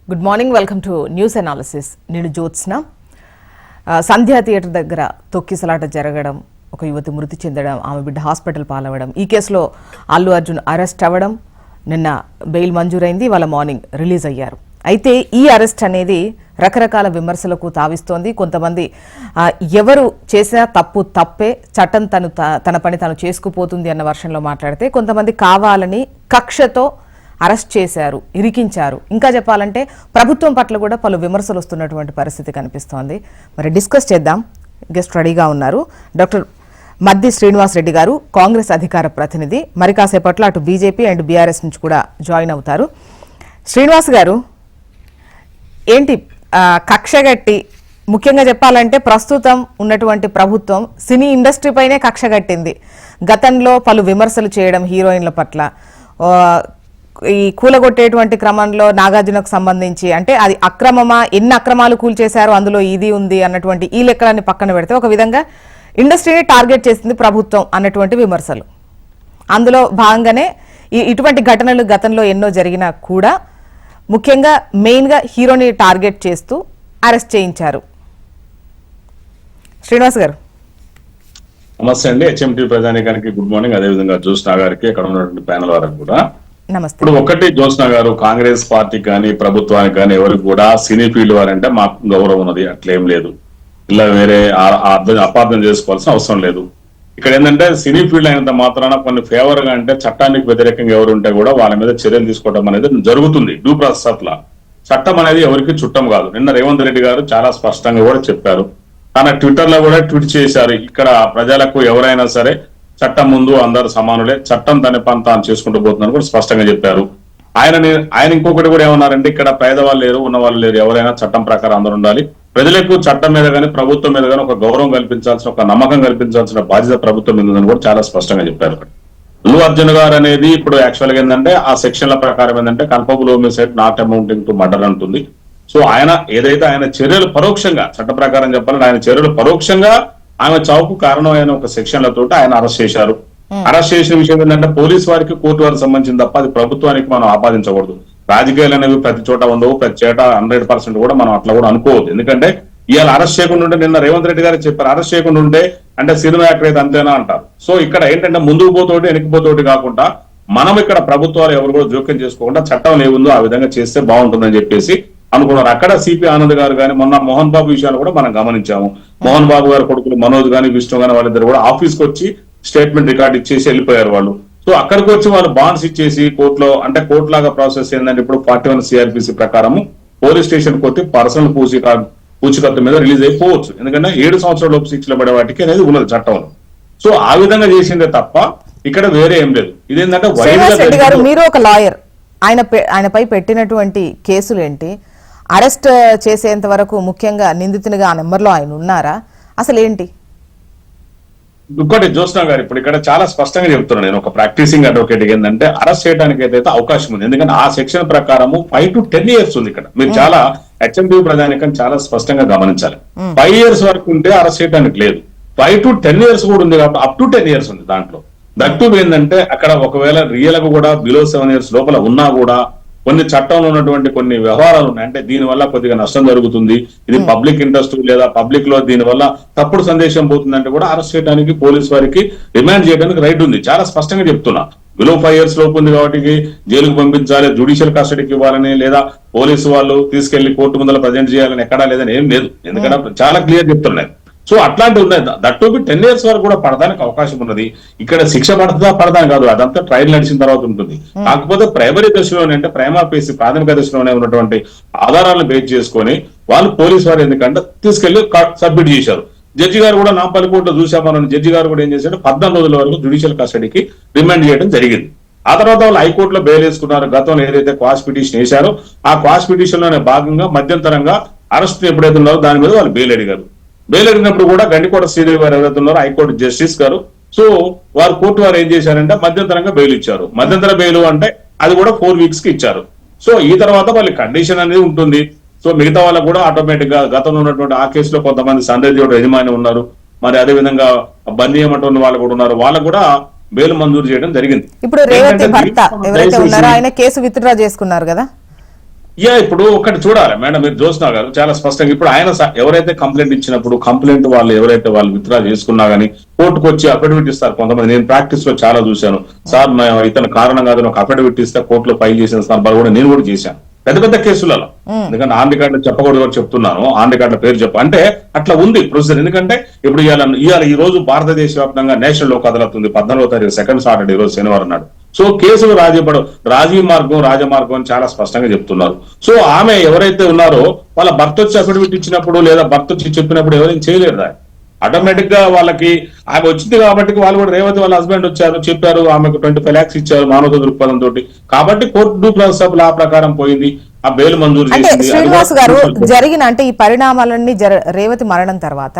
Good morning, welcome to news analysis. నేను జ్యోత్స్న. సంధ్యా theatre దగ్గర తొక్కిసలాట జరగడం, ఒక యువతి మృతి చెందడం, ఆమె బిడ్డ హాస్పిటల్ పాలవడం, ఈ కేసులో అల్లు అర్జున్ అరెస్ట్ అవ్వడం, నిన్న బెయిల్ మంజూరైంది, వాళ్ళ మార్నింగ్ రిలీజ్ అయ్యారు. అయితే ఈ అరెస్ట్ అనేది రకరకాల విమర్శలకు తావిస్తోంది. కొంతమంది ఎవరు చేసినా తప్పు తప్పే, చట్టం తన పని తాను చేసుకుపోతుంది అన్న వర్షంలో మాట్లాడితే, కొంతమంది కావాలని కక్షతో అరెస్ట్ చేశారు, ఇరికించారు. ఇంకా చెప్పాలంటే ప్రభుత్వం పట్ల కూడా పలు విమర్శలు వస్తున్నటువంటి పరిస్థితి కనిపిస్తోంది. మరి డిస్కస్ చేద్దాం. గెస్ట్ రెడీగా ఉన్నారు. డాక్టర్ మద్ది శ్రీనివాస్ రెడ్డి గారు, కాంగ్రెస్ అధికార ప్రతినిధి. మరి కాసేపట్లో అటు బీజేపీ అండ్ బీఆర్ఎస్ నుంచి కూడా జాయిన్ అవుతారు. శ్రీనివాస్ గారు, ఏంటి కక్షగట్టి, ముఖ్యంగా చెప్పాలంటే ప్రస్తుతం ఉన్నటువంటి ప్రభుత్వం సినీ ఇండస్ట్రీ పైనే కక్షగట్టింది. గతంలో పలు విమర్శలు చేయడం హీరోయిన్ల పట్ల, ఈ కూలగొట్టేటువంటి క్రమంలో నాగార్జునకు సంబంధించి అంటే అది అక్రమమా, ఎన్ని అక్రమాలు కూల్చేశారో అందులో ఇది ఉంది అన్నటువంటి ఈ లెక్కలన్నీ పక్కన పెడితే ఒక విధంగా ఇండస్ట్రీని టార్గెట్ చేసింది ప్రభుత్వం అన్నటువంటి విమర్శలు. అందులో భాగంగానే ఇటువంటి ఘటనలు గతంలో ఎన్నో జరిగినా కూడా ముఖ్యంగా మెయిన్గా హీరోని టార్గెట్ చేస్తూ అరెస్ట్ చేయించారు. శ్రీనివాస్ గారు నమస్తే అండి. హెచ్ఎంటీ ప్రజానీకానికి గుడ్ మార్నింగ్. అదేవిధంగా జ్యోత్స్న గారికి, అక్కడ ఉన్నటువంటి ప్యానల్ వారికి కూడా నమస్తే. ఇప్పుడు ఒకటి, జ్యోత్స్న గారు, కాంగ్రెస్ పార్టీ కానీ ప్రభుత్వానికి కానీ ఎవరికి కూడా సినీ ఫీల్డ్ వారంటే మాకు గౌరవం ఉన్నది, అట్లేం లేదు. ఇలా వేరే అపార్థం చేసుకోవాల్సిన అవసరం లేదు. ఇక్కడ ఏంటంటే సినీ ఫీల్డ్ అయినంత మాత్రాన కొన్ని ఫేవర్ గా అంటే చట్టానికి వ్యతిరేకంగా ఎవరు ఉంటే కూడా వాళ్ళ మీద చర్యలు తీసుకోవడం అనేది జరుగుతుంది. డ్యూ ప్రాసెస్ అట్లా. చట్టం అనేది ఎవరికి చుట్టం కాదు. నిన్న రేవంత్ రెడ్డి గారు చాలా స్పష్టంగా కూడా చెప్పారు. తన ట్విట్టర్ లో కూడా ట్వీట్ చేశారు, ఇక్కడ ప్రజలకు ఎవరైనా సరే చట్టం ముందు అందరు సమానులే, చట్టం తన పని తాను చేసుకుంటూ పోతుందని కూడా స్పష్టంగా చెప్పారు. ఆయన ఇంకొకటి కూడా ఏమన్నారంటే, ఇక్కడ పేదవాళ్ళు లేరు, ఉన్నవాళ్ళు లేరు, ఎవరైనా చట్టం ప్రకారం అందరూ ఉండాలి. ప్రజలకు చట్టం మీద కానీ ప్రభుత్వం మీద కానీ ఒక గౌరవం కల్పించాల్సిన, ఒక నమ్మకం కల్పించాల్సిన బాధ్యత ప్రభుత్వం మీద ఉందని కూడా చాలా స్పష్టంగా చెప్పారు. అల్లు అర్జున్ గారు అనేది ఇప్పుడు యాక్చువల్ గా ఏంటంటే ఆ సెక్షన్ల ప్రకారం ఏంటంటే culpable homicide not amounting to murder అంటుంది. సో ఆయన ఏదైతే ఆయన చర్యలు పరోక్షంగా, చట్ట ప్రకారం చెప్పాలంటే ఆయన చర్యలు పరోక్షంగా ఆమె చావుకు కారణమైన ఒక సెక్షన్లతో ఆయన అరెస్ట్ చేశారు. అరెస్ట్ చేసిన విషయం ఏంటంటే పోలీసు వారికి, కోర్టు వారికి సంబంధించింది తప్ప అది ప్రభుత్వానికి మనం ఆపాదించకూడదు. రాజకీయాలు అనేవి ప్రతి చోట ఉండవు, ప్రతి చోట 100% కూడా మనం అట్లా కూడా అనుకోవద్దు. ఎందుకంటే ఇవాళ అరెస్ట్ చేయకుండా ఉంటే, నిన్న రేవంత్ రెడ్డి గారు చెప్పారు, అరెస్ట్ చేయకుండా ఉంటే అంటే సినిమా యాక్టర్ అయితే అంతేనా అంటారు. సో ఇక్కడ ఏంటంటే ముందుకు పోతోటి వెనక్కిపోతోటి కాకుండా మనం ఇక్కడ ప్రభుత్వాలు ఎవరు కూడా జోక్యం చేసుకోకుండా చట్టం ఏముందో ఆ విధంగా చేస్తే బాగుంటుందని చెప్పేసి అనుకున్నారు. అక్కడ సిపి ఆనంద్ గారు కానీ, మొన్న మోహన్ బాబు విషయాలు కూడా మనం గమనించాము. మోహన్ బాబు గారు కొడుకులు మనోజ్ గానీ, విష్ణు గానీ వాళ్ళిద్దరు కూడా ఆఫీస్కి వచ్చి స్టేట్మెంట్ రికార్డ్ ఇచ్చేసి వెళ్ళిపోయారు వాళ్ళు. సో అక్కడికి వచ్చి వాళ్ళు బాండ్స్ ఇచ్చేసి కోర్టులో, అంటే కోర్టు లాగా ప్రాసెస్ ఏంటంటే ఇప్పుడు 41 CRPC ప్రకారము పోలీస్ స్టేషన్ కొట్టి పర్సనల్ పూచికత్తు మీద రిలీజ్ అయిపోవచ్చు. ఎందుకంటే 7 సంవత్సరాల లోపు శిక్షలు పడే వాటికి అనేది ఉన్నది చట్టంలో. సో ఆ విధంగా చేసిందే తప్ప ఇక్కడ వేరే ఏం లేదు. ఇదేంటంటే మీరు ఒక లాయర్, ఆయనపై పెట్టినటువంటి కేసులు ఏంటి, అరెస్ట్ చేసేంత వరకు ముఖ్యంగా నిందితునిగా ఆ నెంబర్లో ఆయన ఉన్నారా, అసలు ఏంటి? ఇంకోటి జ్యోత్స్న గారు, ఇప్పుడు ఇక్కడ చాలా స్పష్టంగా చెప్తున్నాను నేను, ఒక ప్రాక్టీసింగ్ అడ్వకేట్ ఏంటంటే అరెస్ట్ చేయడానికి అయితే అవకాశం ఉంది. ఎందుకంటే ఆ సెక్షన్ ప్రకారము 5 to 10 years ఉంది. ఇక్కడ మీరు చాలా హెచ్ఎండి ప్రధానికం చాలా స్పష్టంగా గమనించాలి. 5 years వరకు ఉంటే అరెస్ట్ చేయడానికి లేదు, 5 to 10 years కూడా ఉంది. కాబట్టి అప్ టు 10 years ఉంది దాంట్లో. దట్టు ఏంటంటే అక్కడ ఒకవేళ రియల్ గా కూడా బిలో 7 years లోపల ఉన్నా కూడా కొన్ని చట్టంలో ఉన్నటువంటి కొన్ని వ్యవహారాలు ఉన్నాయి. అంటే దీని వల్ల కొద్దిగా నష్టం జరుగుతుంది, ఇది పబ్లిక్ ఇంట్రెస్ట్ లేదా పబ్లిక్ లో దీని వల్ల తప్పుడు సందేశం పోతుందంటే కూడా అరెస్ట్ చేయడానికి పోలీసు వారికి రిమాండ్ చేయడానికి రైట్ ఉంది. చాలా స్పష్టంగా చెప్తున్నా. బిలో 5 years లోపు ఉంది కాబట్టి జైలుకు పంపించాలి, జ్యుడిషియల్ కస్టడీకి ఇవ్వాలని, లేదా పోలీసు వాళ్ళు తీసుకెళ్లి కోర్టు ముందర ప్రజెంట్ చేయాలని ఎక్కడా లేదని ఏం లేదు. ఎందుకంటే చాలా క్లియర్ చెప్తున్నాయి. సో అట్లాంటివి ఉన్నాయి. దట్టు 10 years వరకు కూడా పడడానికి అవకాశం ఉన్నది. ఇక్కడ శిక్ష పడుతుందా పడదాని కాదు, అదంతా ట్రయల్ నడిచిన తర్వాత ఉంటుంది. కాకపోతే ప్రైమరీ దశలోనే, అంటే ప్రైమరీ ప్రాథమిక దశలోనే ఉన్నటువంటి ఆధారాలను బేస్ చేసుకొని వాళ్ళు పోలీసు వారు ఎందుకంటే తీసుకెళ్లి సబ్మిట్ చేశారు. జడ్జి గారు కూడా నాంపల్లి కోర్టులో చూసామని జడ్జి గారు కూడా ఏం చేశారు, 14 రోజుల వరకు జ్యుడిషియల్ కస్టడీకి రిమాండ్ చేయడం జరిగింది. ఆ తర్వాత వాళ్ళు హైకోర్టులో బెయిల్ వేసుకున్నారు. గతంలో ఏదైతే క్వాష్ పిటిషన్ వేశారో ఆ క్వాష్ పిటిషన్ లోనే భాగంగా మధ్యంతరంగా అరెస్ట్ ఎప్పుడైతే ఉన్నారో దాని మీద వాళ్ళు బెయిల్ అడిగారు. బెయిల్ అడిగినప్పుడు కూడా గండికోట శ్రీదేవి గారు ఎవరైతే ఉన్నారో హైకోర్టు జస్టిస్ గారు, సో వారు కోర్టు వారు ఏం చేశారంటే మధ్యంతరంగా బెయిల్ ఇచ్చారు. మధ్యంతర బెయిల్ అంటే అది కూడా 4 weeks కి ఇచ్చారు. సో ఈ తర్వాత వాళ్ళ కండిషన్ అనేది ఉంటుంది. సో మిగతా వాళ్ళకు కూడా ఆటోమేటిక్ గా గతంలో ఉన్నటువంటి ఆ కేసులో కొంతమంది సందేహ యజమాని ఉన్నారు, మరి అదే విధంగా బన్నీ ఏమంటున్న వాళ్ళు కూడా ఉన్నారు, వాళ్ళకు కూడా బెయిల్ మంజూరు చేయడం జరిగింది. ఇప్పుడు రేవంత్ భర్త ఎవరైతే ఉన్నారో ఆయన కేసు విత్డ్రా చేసుకున్నారు కదా? ఇప్పుడు ఒకటి చూడాలి మేడం, మీరు జ్యోత్స్నా గారు చాలా స్పష్టంగా ఇప్పుడు ఆయన ఎవరైతే కంప్లైంట్ ఇచ్చినప్పుడు కంప్లైంట్ వాళ్ళు ఎవరైతే వాళ్ళు విత్డ్రా చేసుకున్నా గానీ కోర్టుకు వచ్చి అఫిడవిట్ ఇస్తారు కొంతమంది. నేను ప్రాక్టీస్ లో చాలా చూశాను. సార్ ఇతను కారణం కాదు ఒక అఫిడవిట్ ఇస్తే కోర్టులో ఫైల్ చేసిన సందర్భాలు కూడా నేను కూడా చేశాను పెద్ద పెద్ద కేసులలో. ఎందుకంటే ఆన్ రికార్డు చెప్పకూడదు కూడా చెప్తున్నాను, ఆన్ రికార్డుల పేరు చెప్ప అంటే అట్లా ఉంది ప్రొసీజర్. ఎందుకంటే ఇప్పుడు ఇవాళ ఈ రోజు భారతదేశ వ్యాప్తంగా నేషనల్ లోక్ అదాలత్ ఉంది 14వ తారీఖు సెకండ్ సాటర్డే, ఈ రోజు శనివారం నాడు. సో కేసులు రాజీ మార్గం రాజమార్గం అని చాలా స్పష్టంగా చెప్తున్నారు. సో ఆమె ఎవరైతే ఉన్నారో వాళ్ళ భర్త వచ్చి అఫిడవిట్ ఇచ్చినప్పుడు లేదా భర్త వచ్చి చెప్పినప్పుడు ఎవరైనా చేయలేరు. ఆటోమేటిక్ గా వాళ్ళకి ఆమె వచ్చింది కాబట్టి వాళ్ళు కూడా రేవతి వాళ్ళ హస్బెండ్ వచ్చారు చెప్పారు, ఆమెకు 25 lakhs ఇచ్చారు మానవత దృక్పథం తోటి, కాబట్టి court due process of law ప్రకారం పోయింది, ఆ బెయిల్ మంజూరు అంటే చేసింది. శ్రీనివాస్ గారు జరిగిన అంటే ఈ పరిణామాలన్నీ రేవతి మరణం తర్వాత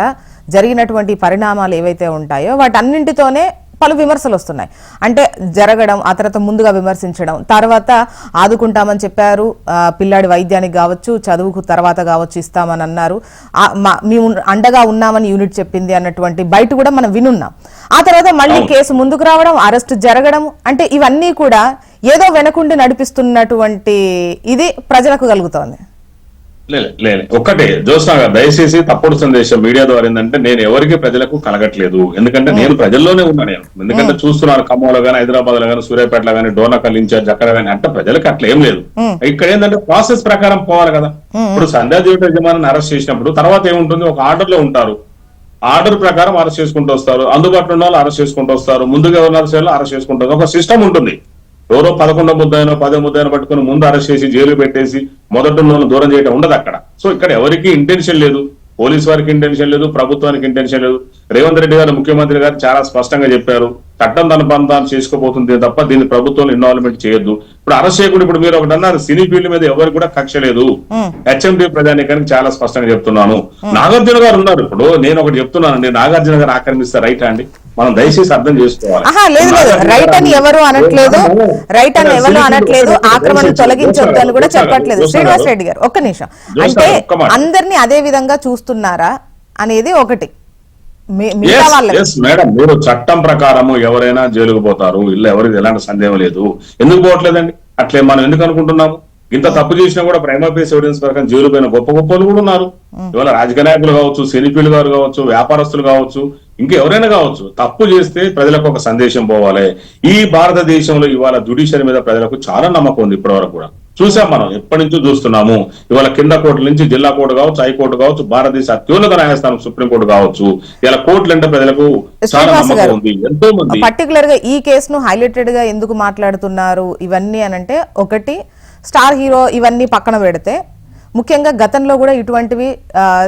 జరిగినటువంటి పరిణామాలు ఏవైతే ఉంటాయో వాటన్నింటితోనే పలు విమర్శలు వస్తున్నాయి. అంటే జరగడం, ఆ తర్వాత ముందుగా విమర్శించడం, తర్వాత ఆదుకుంటామని చెప్పారు, పిల్లాడి వైద్యానికి కావచ్చు, చదువుకు తర్వాత కావచ్చు ఇస్తామని అన్నారు, మేము అండగా ఉన్నామని యూనిట్ చెప్పింది అన్నటువంటి బయట కూడా మనం వినున్నాం. ఆ తర్వాత మళ్ళీ కేసు ముందుకు రావడం, అరెస్ట్ జరగడం, అంటే ఇవన్నీ కూడా ఏదో వెనకుండి నడిపిస్తున్నటువంటి ఇది ప్రజలకు కలుగుతోంది. లేదు ఒక్కటే జ్యోత్స్నా గారు, దయచేసి తప్పుడు సందేశం మీడియా ద్వారా ఏంటంటే నేను ఎవరికి ప్రజలకు కలగట్లేదు. ఎందుకంటే నేను ప్రజల్లోనే ఉన్నా. నేను ఎందుకంటే చూస్తున్నాను ఖమ్మంలో గానీ, హైదరాబాద్ లో గానీ, సూర్యాపేటలో గానీ, డోర్నకల్ ఇన్ఛార్జ్ అక్కడ గానీ, అంటే ప్రజలకు అట్లా ఏం లేదు. ఇక్కడ ఏంటంటే ప్రాసెస్ ప్రకారం పోవాలి కదా. ఇప్పుడు సంధ్యాజ్యోతి యజమానిని అరెస్ట్ చేసినప్పుడు తర్వాత ఏముంటుంది, ఒక ఆర్డర్ లో ఉంటారు, ఆర్డర్ ప్రకారం అరెస్ట్ చేసుకుంటూ వస్తారు, అందుబాటులో ఉన్న వాళ్ళు అరెస్ట్ చేసుకుంటూ వస్తారు, ముందుగా ఉన్న అరెస్ట్ చేసుకుంటారు, ఒక సిస్టమ్ ఉంటుంది. ఎవరో 11వ ముద్దాయినో 10వ ముద్దాయినో పట్టుకుని ముందు అరెస్ట్ చేసి జైలు పెట్టేసి మొదటి దూరం చేయడం ఉండదు అక్కడ. సో ఇక్కడ ఎవరికి ఇంటెన్షన్ లేదు, పోలీస్ వారికి ఇంటెన్షన్ లేదు, ప్రభుత్వానికి ఇంటెన్షన్ లేదు. రేవంత్ రెడ్డి గారు ముఖ్యమంత్రి గారు చాలా స్పష్టంగా చెప్పారు, చట్టం తన పని చేసుకోబోతుంది తప్ప దీన్ని ప్రభుత్వం ఇన్వాల్వ్మెంట్ చేయొద్దు. ఇప్పుడు అరెస్ట్ చేయకుండా ఇప్పుడు మీరు ఒకటి అన్నారు, సినీ ఫీల్డ్ మీద ఎవరికి కూడా కక్ష లేదు. హెచ్ఎండి ప్రజానీకానికి చాలా స్పష్టంగా చెప్తున్నాను. నాగార్జున గారు ఉన్నారు. ఇప్పుడు నేను ఒకటి చెప్తున్నానండి, నాగార్జున గారు ఆక్రమిస్తారు రైట్ అండి, మనం దయచేసి అర్థం చేసుకోవాలి. లేదు లేదు, రైట్ అని ఎవరు అనట్లేదు, రైట్ అని ఎవరు అనట్లేదు, ఆక్రమణ తొలగించొద్దు అని కూడా చెప్పట్లేదు. శ్రీనివాస్ రెడ్డి గారు ఒక్క నిమిషం, అంటే అందరినీ అదే విధంగా చూస్తున్నారా అనేది ఒకటి. మేడం, మీరు చట్టం ప్రకారము ఎవరైనా జైలుకు పోతారు, ఇల్లు ఎవరికి ఎలాంటి సందేహం లేదు. ఎందుకు పోవట్లేదండి? అట్లే మనం ఎందుకు అనుకుంటున్నాము? ఇంత తప్పు చేసినా కూడా ప్రైమా ఫేస్ ఎవిడెన్స్ ప్రకారం జైలు పోయిన గొప్ప గొప్పలు కూడా ఉన్నారు. ఇవాళ రాజకీయ నాయకులు కావచ్చు, సినిఫీల్డ్ గారు కావచ్చు, వ్యాపారస్తులు కావచ్చు, ఇంకెవరైనా కావచ్చు. తప్పు చేస్తే ప్రజలకు ఒక సందేశం పోవాలి. ఈ భారతదేశంలో ఇవాళ జ్యుడిషియరీ మీద ప్రజలకు చాలా నమ్మకం ఉంది. ఇప్పటివరకు కూడా చూసాం, మనం ఎప్పటి నుంచో చూస్తున్నాము. ఇవాళ కింద కోర్టు నుంచి జిల్లా కోర్టు కావచ్చు, హైకోర్టు కావచ్చు, భారతదేశ అత్యున్నత న్యాయస్థానం సుప్రీంకోర్టు కావచ్చు, ఇలా కోర్టులు అంటే ప్రజలకు చాలా నమ్మకం ఉంది. ఎంతో మంది పర్టికులర్ గా ఈ కేసును హైలైటెడ్ గా ఎందుకు మాట్లాడుతున్నారు ఇవన్నీ అనంటే, ఒకటి స్టార్ హీరో ఇవన్నీ పక్కన పెడితే ముఖ్యంగా గతంలో కూడా ఇటువంటివి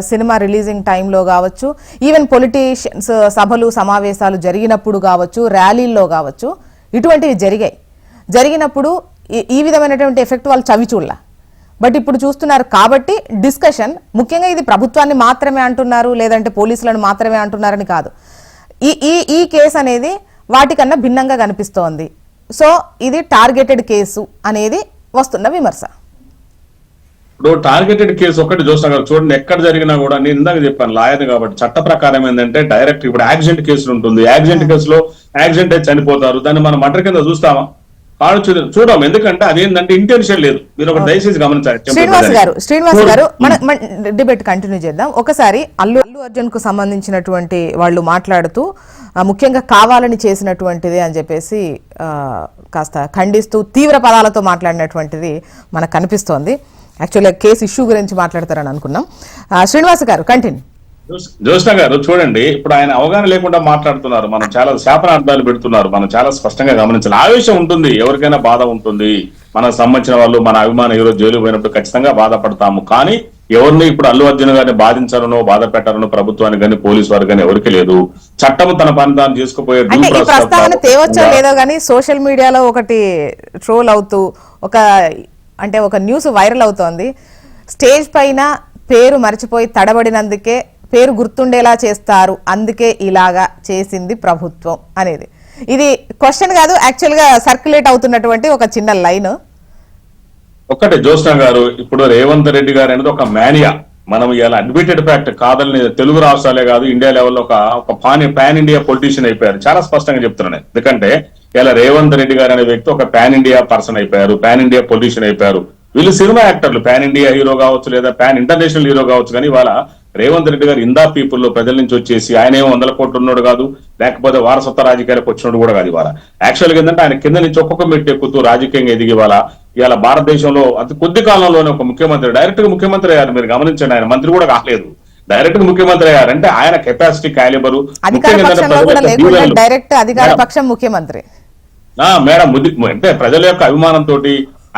సినిమా రిలీజింగ్ టైంలో కావచ్చు, ఈవెన్ పొలిటీషియన్స్ సభలు సమావేశాలు జరిగినప్పుడు కావచ్చు, ర్యాలీల్లో కావచ్చు, ఇటువంటివి జరిగినప్పుడు ఈ విధమైనటువంటి ఎఫెక్ట్ వాళ్ళు చవి చూడలా. బట్ ఇప్పుడు చూస్తున్నారు కాబట్టి డిస్కషన్ ముఖ్యంగా ఇది ప్రభుత్వాన్ని మాత్రమే అంటున్నారు, లేదంటే పోలీసులను మాత్రమే అంటున్నారని కాదు. ఈ కేసు అనేది వాటికన్నా భిన్నంగా కనిపిస్తోంది. సో ఇది టార్గెటెడ్ కేసు అనేది వస్తున్న విమర్శ. ఇప్పుడు టార్గెటెడ్ కేసు ఒకటి చూస్తాం కదా, చూడండి ఎక్కడ జరిగినా కూడా, నేను ఇందాక చెప్పాను లాయర్ కాబట్టి చట్ట ప్రకారం ఏంటంటే డైరెక్ట్ ఇప్పుడు యాక్సిడెంట్ కేసులు ఉంటుంది. యాక్సిడెంట్ కేసులో యాక్సిడెంట్ అయితే చనిపోతారు, దాన్ని మనం మర్డర్ కింద చూస్తామా? చూడం. ఎందుకంటే అదేంటంటే ఇంటెన్షన్ లేదు. మీరు ఒక దయచేసి గమనించాలి. శ్రీనివాస్ గారు మన డిబేట్ కంటిన్యూ చేద్దాం. ఒకసారి అల్లు అర్జున్ కు సంబంధించినటువంటి వాళ్ళు మాట్లాడుతూ ముఖ్యంగా కావాలని చేసినటువంటిది అని చెప్పేసి కాస్త ఖండిస్తూ తీవ్ర పదాలతో మాట్లాడినటువంటిది మనకు కనిపిస్తోంది. యాక్చువల్గా కేసు ఇష్యూ గురించి మాట్లాడతారని అనుకున్నాం. శ్రీనివాస్ గారు కంటిన్యూ. జ్యోత్స్నా గారు చూడండి, ఇప్పుడు ఆయన అవగాహన లేకుండా మాట్లాడుతున్నారు. మనం చాలా శాపనార్థాలు పెడుతున్నారు. మనం చాలా స్పష్టంగా గమనించాలి. ఆవేశం ఉంటుంది, ఎవరికైనా బాధ ఉంటుంది. మనకు సంబంధించిన వాళ్ళు, మన అభిమాన హీరో జైలు పోయినప్పుడు ఖచ్చితంగా బాధపడతాము. కానీ ఎవరిని ఇప్పుడు అల్లు అర్జున్ గారిని బాధించాలనో బాధ పెట్టాలనో ప్రభుత్వానికి కానీ పోలీసు వారికి కానీ ఎవరికి లేదు. చట్టం తన పని తాను చేసుకుపోయే ప్రస్తావన తేవచ్చో లేదో కానీ సోషల్ మీడియాలో ఒకటి ట్రోల్ అవుతూ ఒక న్యూస్ వైరల్ అవుతోంది. స్టేజ్ పైన పేరు మర్చిపోయి తడబడినందుకే పేరు గుర్తుండేలా చేస్తారు, అందుకే ఇలాగా చేసింది ప్రభుత్వం అనేది. ఇది క్వశ్చన్ కాదు, యాక్చువల్ గా సర్క్యులేట్ అవుతున్నటువంటి ఒక చిన్న లైన్. ఒక్కటే జ్యోత్స్నా గారు, ఇప్పుడు రేవంత్ రెడ్డి గారు అనేది ఒక మేనియా. మనం ఇలా అడ్మిటెడ్ ఫ్యాక్ట్ కాదని తెలుగు రాష్ట్రాలే కాదు ఇండియా లెవెల్లో ఒక పాన్ ఇండియా పొలిటీషియన్ అయిపోయారు. చాలా స్పష్టంగా చెప్తున్నాను. ఎందుకంటే ఇలా రేవంత్ రెడ్డి గారు అనే వ్యక్తి ఒక పాన్ ఇండియా పర్సన్ అయిపోయారు, పాన్ ఇండియా పొలిటీషియన్ అయిపోయారు. వీళ్ళు సినిమా యాక్టర్లు, పాన్ ఇండియా హీరో కావచ్చు లేదా పాన్ ఇంటర్నేషనల్ హీరో కావచ్చు, కానీ ఇవాళ రేవంత్ రెడ్డి గారు ఇందా పీపుల్ లో ప్రజల నుంచి వచ్చేసి ఆయన ఏమో 100 కోట్లు ఉన్నాడు కాదు, లేకపోతే వారసత్వ రాజకీయాలకు వచ్చినట్టు కూడా కాదు. ఇవాళ యాక్చువల్గా ఏంటంటే ఆయన కింద నుంచి ఒక్కొక్క మెట్టు ఎక్కుతూ రాజకీయంగా ఎదిగి ఇవాళ భారతదేశంలో అతి కొద్ది కాలంలోనే ఒక ముఖ్యమంత్రి డైరెక్ట్ గా ముఖ్యమంత్రి అయ్యారు. మీరు గమనించండి, ఆయన మంత్రి కూడా కాలేదు, డైరెక్ట్ గా ముఖ్యమంత్రి అయ్యారంటే ఆయన కెపాసిటీ క్యాలిబరు డైరెక్ట్ అధికార పక్షం ముఖ్యమంత్రి మేడం అంటే ప్రజల యొక్క అభిమానంతో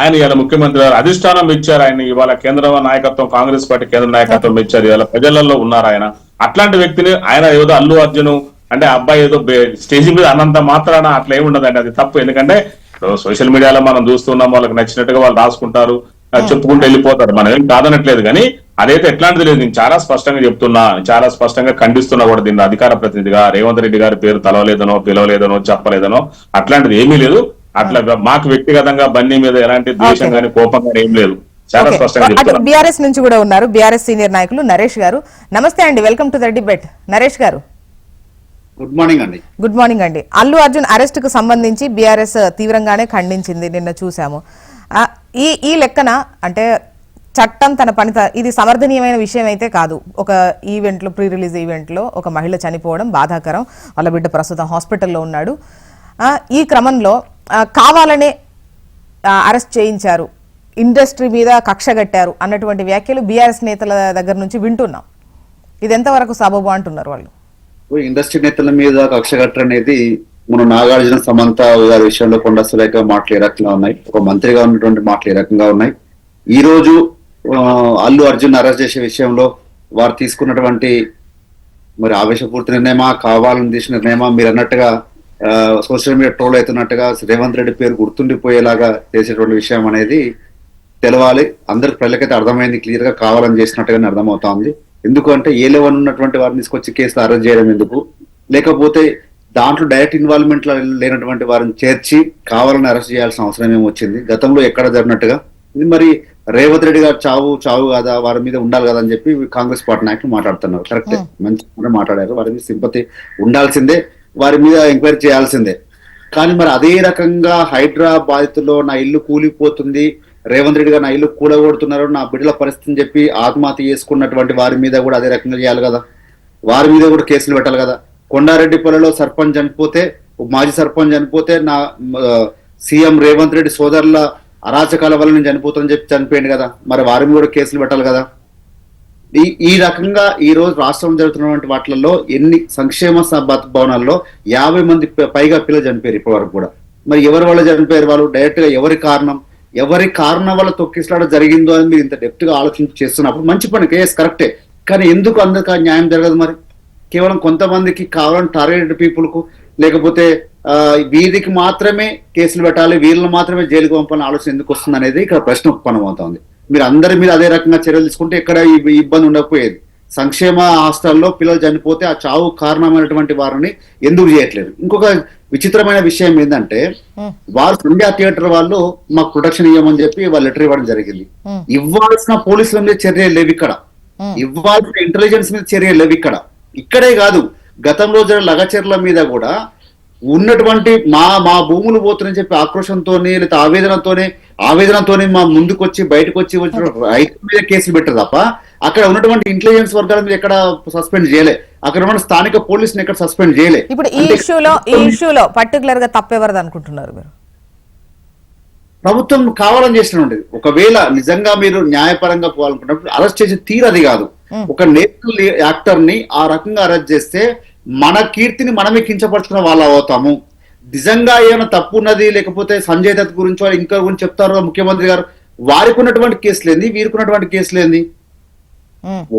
ఆయన ఇలా ముఖ్యమంత్రి గారు అధిష్టానం ఇచ్చారు. ఆయన ఇవాళ కేంద్ర నాయకత్వం, కాంగ్రెస్ పార్టీ కేంద్ర నాయకత్వం ఇచ్చారు. ఇవాళ ప్రజలలో ఉన్నారు ఆయన. అట్లాంటి వ్యక్తిని ఆయన ఏదో అల్లు అర్జున్ అంటే అబ్బాయి ఏదో స్టేజ్ మీద అన్నంత మాత్రాన అట్లా ఏమి ఉండదండి, అది తప్పు. ఎందుకంటే సోషల్ మీడియాలో మనం చూస్తున్నాం, వాళ్ళకి నచ్చినట్టుగా వాళ్ళు రాసుకుంటారు, చెప్పుకుంటూ వెళ్ళిపోతారు, మనం ఏం కాదనట్లేదు. కానీ అదైతే ఎట్లాంటిది లేదు. నేను చాలా స్పష్టంగా చెప్తున్నా, చాలా స్పష్టంగా ఖండిస్తున్నా కూడా దీన్ని అధికార ప్రతినిధిగా. రేవంత్ రెడ్డి గారి పేరు తలవలేదనో పిలవలేదనో చెప్పలేదనో అట్లాంటిది ఏమీ లేదు. అట్లా మాకు వ్యక్తిగతంగా బన్నీ మీద ఎలాంటి ద్వేషం కానీ కోపం కానీ ఏం లేదు. చాలా స్పష్టంగా చెప్తున్నా. బీఆర్ఎస్ నుంచి కూడా ఉన్నారు బీఆర్ఎస్ సీనియర్ నాయకులు నరేష్ గారు. నమస్తే అండి, welcome to the debate. Naresh గారు గుడ్ మార్నింగ్ అండి. గుడ్ మార్నింగ్ అండి. అల్లు అర్జున్ అరెస్ట్ కు సంబంధించి బీఆర్ఎస్ తీవ్రంగానే ఖండించింది, నిన్న చూసాము. ఈ లెక్కన అంటే చట్టం తన పని, ఇది సమర్థనీయమైన విషయం అయితే కాదు. ఒక ఈవెంట్లో, ప్రీ రిలీజ్ ఈవెంట్లో ఒక మహిళ చనిపోవడం బాధాకరం. వాళ్ళ బిడ్డ ప్రస్తుతం హాస్పిటల్లో ఉన్నాడు. ఈ క్రమంలో కావాలనే అరెస్ట్ చేయించారు, ఇండస్ట్రీ మీద కక్ష కట్టారు అన్నటువంటి వ్యాఖ్యలు బీఆర్ఎస్ నేతల దగ్గర నుంచి వింటున్నాం. ఇది ఎంతవరకు సబబు అంటున్నారు వాళ్ళు? ఇండస్ట్రీ నేతల మీద కక్ష కట్టడం అనేది మన నాగార్జున, సమంత గారి విషయంలో కొండ సురేఖ మాటలు ఏ రకంగా ఉన్నాయి, ఒక మంత్రిగా ఉన్నటువంటి మాటలు ఏ రకంగా ఉన్నాయి. ఈ రోజు అల్లు అర్జున్ అరెస్ట్ చేసే విషయంలో వారు తీసుకున్నటువంటి మరి ఆవేశపూర్తి నిర్ణయమా, కావాలని తీసిన నిర్ణయమా, మీరు అన్నట్టుగా సోషల్ మీడియా ట్రోల్ అవుతున్నట్టుగా రేవంత్ రెడ్డి పేరు గుర్తుండిపోయేలాగా చేసేటువంటి విషయం అనేది తెలవాలి. అందరికి ప్రజలకైతే అర్థమైంది, క్లియర్ గా కావాలని చేసినట్టుగానే అర్థమవుతా ఉంది. ఎందుకంటే ఏ లెవెల్ ఉన్నటువంటి వారిని తీసుకొచ్చి కేసులు అరెస్ట్ చేయడం ఎందుకు, లేకపోతే దాంట్లో డైరెక్ట్ ఇన్వాల్వ్మెంట్ లేనటువంటి వారిని చేర్చి కావాలని అరెస్ట్ చేయాల్సిన అవసరం ఏమొచ్చింది? గతంలో ఎక్కడ జరిగినట్టుగా ఇది మరి రేవంత్ రెడ్డి గారు చావు కదా, వారి మీద ఉండాలి కదా అని చెప్పి కాంగ్రెస్ పార్టీ నాయకులు మాట్లాడుతున్నారు. కరెక్టే, మంచిగా మాట్లాడారు. వారి మీద సింపతి ఉండాల్సిందే, వారి మీద ఎంక్వైరీ చేయాల్సిందే. కానీ మరి అదే రకంగా హైదరాబాద్లో నా ఇల్లు కూలిపోతుంది, రేవంత్ రెడ్డి గారు నా ఇల్లు కూడగొడుతున్నారు, నా బిడ్డల పరిస్థితిని చెప్పి ఆత్మహత్య చేసుకున్నటువంటి వారి మీద కూడా అదే రకంగా చేయాలి కదా, వారి మీద కూడా కేసులు పెట్టాలి కదా. కొండారెడ్డిపల్లిలో సర్పంచ్ చనిపోతే, మాజీ సర్పంచ్ చనిపోతే నా సీఎం రేవంత్ రెడ్డి సోదరుల అరాచకాల వల్ల నేను చనిపోతానని చెప్పి చనిపోయింది కదా, మరి వారి మీద కూడా కేసులు పెట్టాలి కదా. ఈ రకంగా ఈ రోజు రాష్ట్రంలో జరుగుతున్నటువంటి వాటిల్లో ఎన్ని సంక్షేమ భవనాల్లో 50 మంది పైగా పిల్లలు చనిపోయారు ఇప్పటి వరకు కూడా. మరి ఎవరి వల్ల చనిపోయారు? వాళ్ళు డైరెక్ట్ గా ఎవరి కారణం వల్ల తొక్కిసలాట జరిగిందో అని మీరు ఇంత డెప్త్ గా ఆలోచించి చేస్తున్నప్పుడు మంచి పని, కేసు కరెక్టే. కానీ ఎందుకు అందరికీ న్యాయం జరగదు? మరి కేవలం కొంతమందికి కావాలని టార్గెటెడ్ పీపుల్ కు, లేకపోతే వీధికి మాత్రమే కేసులు పెట్టాలి, వీళ్ళని మాత్రమే జైలుకు పంపాలని ఆలోచన ఎందుకు వస్తుంది అనేది ఇక్కడ ప్రశ్న ఉత్పన్నం అవుతుంది. మీరు అందరి మీద అదే రకంగా చర్యలు తీసుకుంటే ఎక్కడ ఇబ్బంది ఉండకపోయేది. సంక్షేమ హాస్టల్లో పిల్లలు చనిపోతే ఆ చావు కారణమైనటువంటి వారిని ఎందుకు చేయట్లేదు? ఇంకొక విచిత్రమైన విషయం ఏంటంటే, వారు ఇండియా థియేటర్ వాళ్ళు మాకు ప్రొటెక్షన్ ఇవ్వమని చెప్పి వాళ్ళు లెటర్ ఇవ్వడం జరిగింది. ఇవ్వాల్సిన పోలీసుల మీద చర్యలు లేవు ఇక్కడ, ఇవ్వాల్సిన ఇంటెలిజెన్స్ మీద చర్యలు లేవు ఇక్కడ. ఇక్కడే కాదు, గతంలో జరిగిన లగచర్ల మీద కూడా ఉన్నటువంటి మా భూములు పోతున్నాయని చెప్పి ఆక్రోషంతోనే లేదా ఆవేదనతోనే మా ముందుకు వచ్చి బయటకు వచ్చి వచ్చిన రైతుల మీద కేసులు పెట్టరు తప్ప అక్కడ ఉన్నటువంటి ఇంటెలిజెన్స్ వర్గాల మీద ఎక్కడ సస్పెండ్ చేయలే, అక్కడ ఉన్న స్థానిక పోలీసుని ఎక్కడ సస్పెండ్ చేయలే. ఇప్పుడు ఈ ఇష్యూలో పర్టికులర్ గా తప్పెవరది అనుకుంటున్నారు మీరు? ప్రభుత్వం కావాలని చేసిన ఉండేది. ఒకవేళ నిజంగా మీరు న్యాయపరంగా పోవాలనుకున్నప్పుడు అరెస్ట్ చేసే తీరు అది కాదు. ఒక నేషనల్ యాక్టర్ ని ఆ రకంగా అరెస్ట్ చేస్తే మన కీర్తిని మనమే కించపరుచుకున్న వాళ్ళు అవుతాము. నిజంగా ఏమైనా తప్పు ఉన్నది, లేకపోతే సంజయ్ దత్ గురించి వాళ్ళు ఇంకా గురించి చెప్తారు ముఖ్యమంత్రి గారు, వారికి ఉన్నటువంటి కేసులేంది, వీరికి ఉన్నటువంటి కేసులేంది?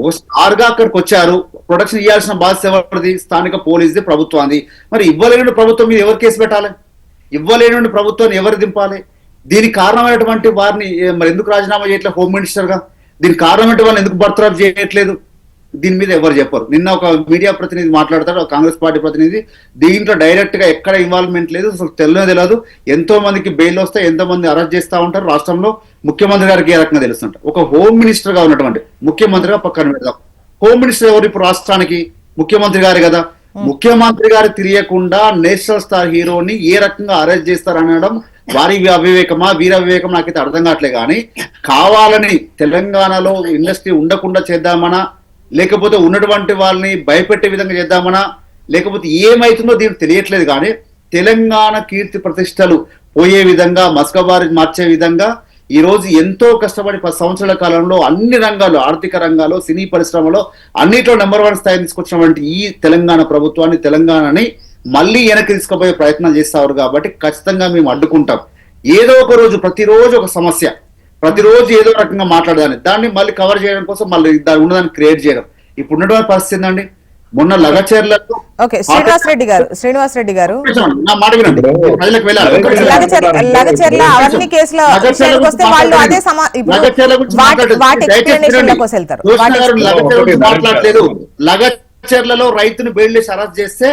ఒక స్టార్ గా అక్కడికి వచ్చారు, ప్రొటెక్షన్ ఇవ్వాల్సిన బాధ్యత ఎవరిది? స్థానిక పోలీసుది, ప్రభుత్వాన్ని. మరి ఇవ్వలేని ప్రభుత్వం మీద ఎవరు కేసు పెట్టాలి? ఇవ్వలేని ప్రభుత్వాన్ని ఎవరు దింపాలి? దీనికి కారణమైనటువంటి వారిని మరి ఎందుకు రాజీనామా చేయట్లేదు హోమ్ మినిస్టర్ గా? దీనికి కారణమైనటువంటి వాళ్ళని ఎందుకు బర్తరఫ్ చేయట్లేదు? దీని మీద ఎవరు చెప్పరు. నిన్న ఒక మీడియా ప్రతినిధి మాట్లాడతారు, కాంగ్రెస్ పార్టీ ప్రతినిధి, దీంట్లో డైరెక్ట్ గా ఎక్కడ ఇన్వాల్వ్మెంట్ లేదు, అసలు తెలియదు. ఎంతో మందికి బెయిల్ వస్తే ఎంతో మంది అరెస్ట్ చేస్తా ఉంటారు. రాష్ట్రంలో ముఖ్యమంత్రి గారికి ఏ రకంగా తెలుస్తుంటారు. ఒక హోమ్ మినిస్టర్ గా ఉన్నటువంటి ముఖ్యమంత్రిగా పక్కన పెడదాం, హోమ్ మినిస్టర్ ఎవరు ఇప్పుడు రాష్ట్రానికి? ముఖ్యమంత్రి గారు కదా. ముఖ్యమంత్రి గారు తెలియకుండా నేషనల్ స్టార్ హీరోని ఏ రకంగా అరెస్ట్ చేస్తారు అనడం వారి అవివేకమా వీర అవివేకం నాకైతే అర్థం కావట్లేదు. కానీ కావాలని తెలంగాణలో ఇండస్ట్రీ ఉండకుండా చేద్దామనా, లేకపోతే ఉన్నటువంటి వాళ్ళని భయపెట్టే విధంగా చేద్దామనా, లేకపోతే ఏమైతుందో దీనికి తెలియట్లేదు. కానీ తెలంగాణ కీర్తి ప్రతిష్టలు పోయే విధంగా, మస్కబారి మార్చే విధంగా ఈ రోజు ఎంతో కష్టపడి 10 సంవత్సరాల కాలంలో అన్ని రంగాల్లో, ఆర్థిక రంగాల్లో, సినీ పరిశ్రమలో అన్నిట్లో నెంబర్ 1 స్థాయిని తీసుకొచ్చినటువంటి ఈ తెలంగాణ ప్రభుత్వాన్ని, తెలంగాణని మళ్ళీ వెనక్కి తీసుకుపోయే ప్రయత్నం చేస్తారు. కాబట్టి ఖచ్చితంగా మేము అడ్డుకుంటాం. ఏదో ఒక రోజు, ప్రతిరోజు ఒక సమస్య, ప్రతిరోజు ఏదో రకంగా మాట్లాడదాన్ని, దాన్ని మళ్ళీ కవర్ చేయడం కోసం మళ్ళీ ఉన్నదాన్ని క్రియేట్ చేయడం. ఇప్పుడు ఉన్నటువంటి పరిస్థితి ఏందండి, మొన్న లగచర్లలో శ్రీనివాస్ రెడ్డి గారు నా మాట వినండి, ప్రజలకు వెళ్ళాలి. లగచర్ల అవన్నీ కేసుల విషయానికి వస్తే వాళ్ళు అదే మాట్లాడలేదు. లగచర్లలో రైతును బెయిల్ అరెస్ట్ చేస్తే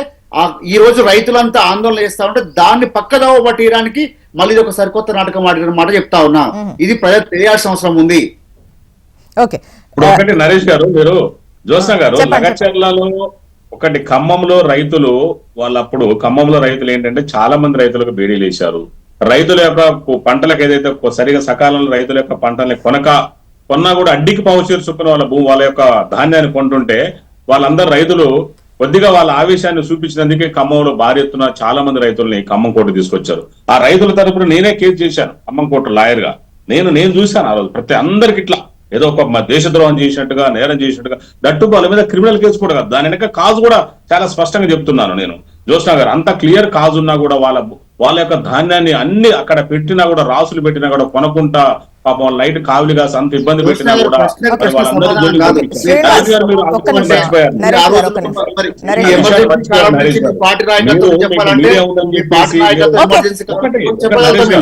ఈ రోజు రైతులంతా ఆందోళన చేస్తా ఉంటే దాన్ని పక్కదోవ పట్టియడానికి మళ్ళీ ఒక సరికొత్త నాటకం ఆడిన మాట చెప్తా ఉన్నా. ఇది ప్రజలు తెలియాల్సిన అవసరం ఉంది. ఓకే, ఇప్పుడు ఒకటి నరేష్ గారు, మీరు జోస్నా గారు, లగచర్లలో ఒకటి ఖమ్మంలో రైతులు వాళ్ళప్పుడు ఖమ్మంలో రైతులు ఏంటంటే చాలా మంది రైతులకు బేడీలు వేశారు. రైతుల యొక్క పంటలకు ఏదైతే సరిగా సకాలంలో రైతుల యొక్క పంటల్ని కొన్నా కూడా అడ్డికి పావుచీరు చొప్పున వాళ్ళ యొక్క ధాన్యాన్ని కొంటుంటే వాళ్ళందరూ రైతులు కొద్దిగా వాళ్ళ ఆవేశాన్ని చూపించినందుకే ఖమ్మంలో భారీ ఎత్తున చాలా మంది రైతుల్ని ఖమ్మం కోర్టు తీసుకొచ్చారు. ఆ రైతుల తరపున నేనే కేసు చేశాను ఖమ్మం కోర్టు లాయర్ గా. నేను చూశాను ఆ రోజు ప్రతి అందరికి ఇట్లా ఏదో ఒక దేశద్రోహం చేసినట్టుగా, నేరం చేసినట్టుగా, దట్టు వాళ్ళ మీద క్రిమినల్ కేసు కూడా కాదు, దాని వెనక కాజు కూడా చాలా స్పష్టంగా చెప్తున్నాను నేను. జోస్నా గారు, అంత క్లియర్ కాజు ఉన్నా కూడా వాళ్ళ యొక్క ధాన్యాన్ని అన్ని అక్కడ పెట్టినా కూడా, రాసులు పెట్టినా కూడా కొనుక్కుంటా పాపం లైట్ కావులిగా అంత ఇబ్బంది పెట్టినా కూడా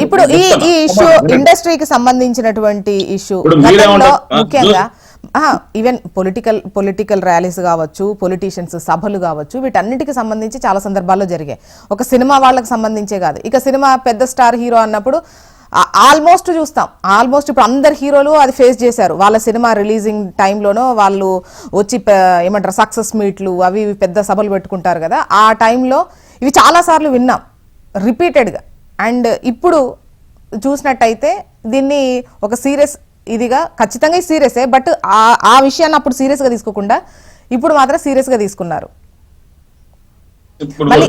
ఇప్పుడు ఈ ఇష్యూ ఇండస్ట్రీకి సంబంధించినటువంటి ఇష్యూ ముఖ్యంగా ఈవెన్ పొలిటికల్ ర్యాలీస్ కావచ్చు, పొలిటీషియన్స్ సభలు కావచ్చు, వీటన్నిటికి సంబంధించి చాలా సందర్భాల్లో జరిగాయి. ఒక సినిమా వాళ్ళకి సంబంధించే కాదు, ఇక సినిమా పెద్ద స్టార్ హీరో అన్నప్పుడు ఆల్మోస్ట్ ఇప్పుడు అందరు హీరోలు అది ఫేస్ చేశారు. వాళ్ళ సినిమా రిలీజింగ్ టైంలోనో వాళ్ళు వచ్చి ఏమంటారు సక్సెస్ మీట్లు అవి పెద్ద సభలు పెట్టుకుంటారు కదా, ఆ టైంలో ఇవి చాలాసార్లు విన్నాం రిపీటెడ్గా. అండ్ ఇప్పుడు చూసినట్టయితే దీన్ని ఒక సీరియస్ ఇదిగా, ఖచ్చితంగా సీరియసే, బట్ ఆ విషయాన్ని అప్పుడు సీరియస్గా తీసుకోకుండా ఇప్పుడు మాత్రం సీరియస్గా తీసుకున్నారు. మళ్ళీ